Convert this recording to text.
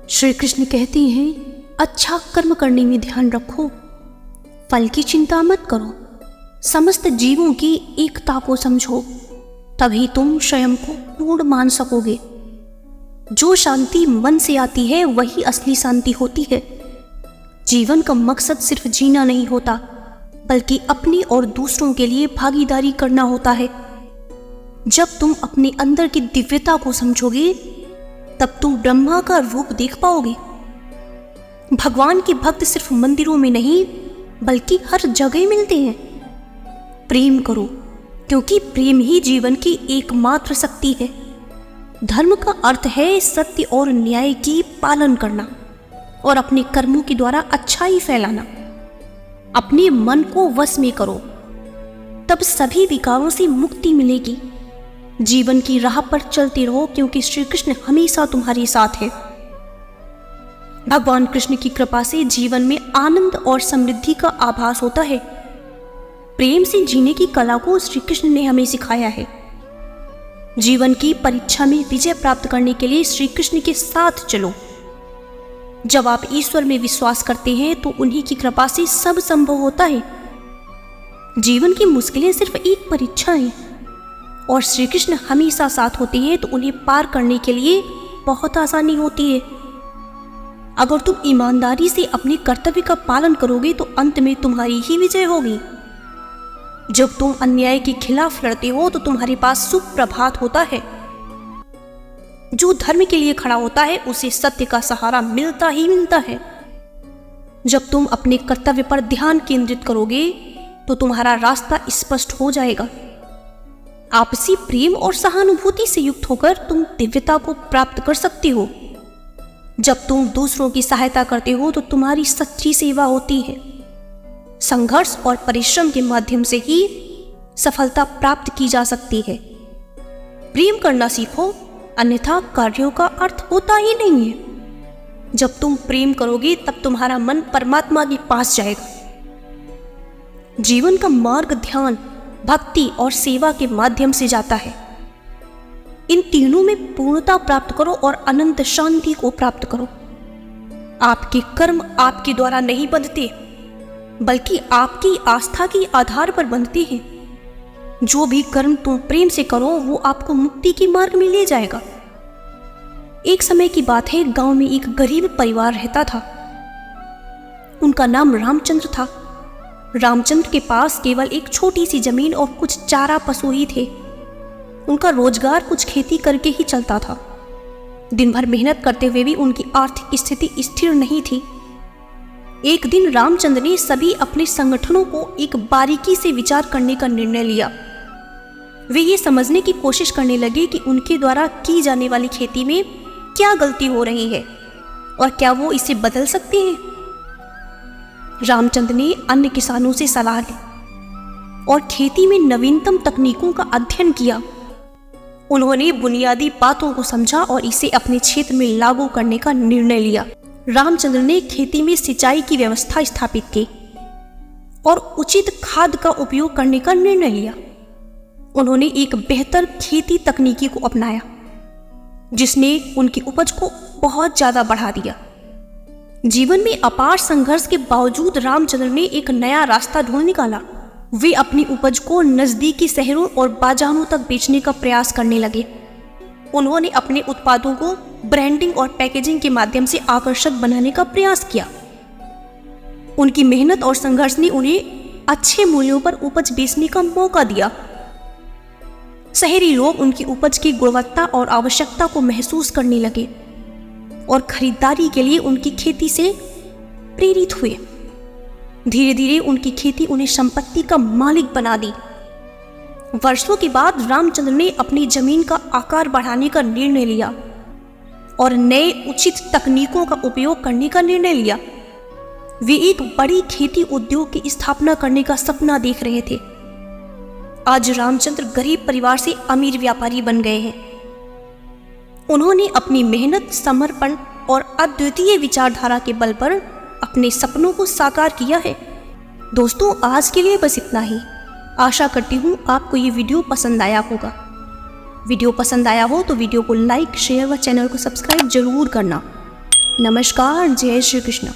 श्री कृष्ण कहते हैं, अच्छा कर्म करने में ध्यान रखो, फल की चिंता मत करो, समस्त जीवों की एकता को समझो, तभी तुम स्वयं को पूर्ण मान सकोगे। जो शांति मन से आती है वही असली शांति होती है। जीवन का मकसद सिर्फ जीना नहीं होता, बल्कि अपनी और दूसरों के लिए भागीदारी करना होता है। जब तुम अपने अंदर की दिव्यता को समझोगे, तब तुम ब्रह्मा का रूप देख पाओगे। भगवान के भक्त सिर्फ मंदिरों में नहीं, बल्कि हर जगह मिलते हैं। प्रेम करो, क्योंकि प्रेम ही जीवन की एकमात्र शक्ति है। धर्म का अर्थ है सत्य और न्याय की पालन करना और अपने कर्मों के द्वारा अच्छाई फैलाना। अपने मन को वश में करो, तब सभी विकारों से मुक्ति मिलेगी। जीवन की राह पर चलते रहो, क्योंकि श्री कृष्ण हमेशा तुम्हारे साथ है। भगवान कृष्ण की कृपा से जीवन में आनंद और समृद्धि का आभास होता है। प्रेम से जीने की कला को श्री कृष्ण ने हमें सिखाया है। जीवन की परीक्षा में विजय प्राप्त करने के लिए श्री कृष्ण के साथ चलो। जब आप ईश्वर में विश्वास करते हैं तो उन्हीं की कृपा से सब संभव होता है। जीवन की मुश्किलें सिर्फ एक परीक्षा है और श्री कृष्ण हमेशा साथ होते हैं, तो उन्हें पार करने के लिए बहुत आसानी होती है। अगर तुम ईमानदारी से अपने कर्तव्य का पालन करोगे तो अंत में तुम्हारी ही विजय होगी। जब तुम अन्याय के खिलाफ लड़ते हो तो तुम्हारे पास शुभ प्रभात होता है। जो धर्म के लिए खड़ा होता है उसे सत्य का सहारा मिलता ही मिलता है। जब तुम अपने कर्तव्य पर ध्यान केंद्रित करोगे तो तुम्हारा रास्ता स्पष्ट हो जाएगा। आपसी प्रेम और सहानुभूति से युक्त होकर तुम दिव्यता को प्राप्त कर सकते हो। जब तुम दूसरों की सहायता करते हो तो तुम्हारी सच्ची सेवा होती है। संघर्ष और परिश्रम के माध्यम से ही सफलता प्राप्त की जा सकती है। प्रेम करना सीखो, अन्यथा कार्यों का अर्थ होता ही नहीं है। जब तुम प्रेम करोगे तब तुम्हारा मन परमात्मा के पास जाएगा। जीवन का मार्ग ध्यान, भक्ति और सेवा के माध्यम से जाता है। इन तीनों में पूर्णता प्राप्त करो और अनंत शांति को प्राप्त करो। आपके कर्म आपके द्वारा नहीं बनते, बल्कि आपकी आस्था के आधार पर बनते हैं। जो भी कर्म तुम प्रेम से करो वो आपको मुक्ति के मार्ग में ले जाएगा। एक समय की बात है, गांव में एक गरीब परिवार रहता था। उनका नाम रामचंद्र था। रामचंद्र के पास केवल एक छोटी सी जमीन और कुछ चारा पशु ही थे। उनका रोजगार कुछ खेती करके ही चलता था। दिन भर मेहनत करते हुए भी उनकी आर्थिक स्थिति स्थिर नहीं थी। एक दिन रामचंद्र ने सभी अपने संगठनों को एक बारीकी से विचार करने का निर्णय लिया। वे ये समझने की कोशिश करने लगे कि उनके द्वारा की जाने वाली खेती में क्या गलती हो रही है और क्या वो इसे बदल सकते हैं। रामचंद्र ने अन्य किसानों से सलाह ली और खेती में नवीनतम तकनीकों का अध्ययन किया। उन्होंने बुनियादी बातों को समझा और इसे अपने क्षेत्र में लागू करने का निर्णय लिया। रामचंद्र ने खेती में सिंचाई की व्यवस्था स्थापित की और उचित खाद का उपयोग करने का निर्णय लिया। उन्होंने एक बेहतर खेती तकनीकी को अपनाया, जिसने उनकी उपज को बहुत ज्यादा बढ़ा दिया। जीवन में अपार संघर्ष के बावजूद रामचंद्र ने एक नया रास्ता ढूंढ निकाला। वे अपनी उपज को नजदीकी शहरों और बाजारों तक बेचने का प्रयास करने लगे। उन्होंने अपने उत्पादों को ब्रांडिंग और पैकेजिंग के माध्यम से आकर्षक बनाने का प्रयास किया। उनकी मेहनत और संघर्ष ने उन्हें अच्छे मूल्यों पर उपज बेचने का मौका दिया। शहरी लोग उनकी उपज की गुणवत्ता और आवश्यकता को महसूस करने लगे और खरीदारी के लिए उनकी खेती से प्रेरित हुए। धीरे धीरे उनकी खेती उन्हें संपत्ति का मालिक बना दी। वर्षों के बाद रामचंद्र ने अपनी जमीन का आकार बढ़ाने का निर्णय लिया और नए उचित तकनीकों का उपयोग करने का निर्णय लिया। वे एक बड़ी खेती उद्योग की स्थापना करने का सपना देख रहे थे। आज रामचंद्र गरीब परिवार से अमीर व्यापारी बन गए हैं। उन्होंने अपनी मेहनत, समर्पण और अद्वितीय विचारधारा के बल पर अपने सपनों को साकार किया है। दोस्तों, आज के लिए बस इतना ही। आशा करती हूँ आपको ये वीडियो पसंद आया होगा। वीडियो पसंद आया हो तो वीडियो को लाइक, शेयर व चैनल को सब्सक्राइब जरूर करना। नमस्कार, जय श्री कृष्ण।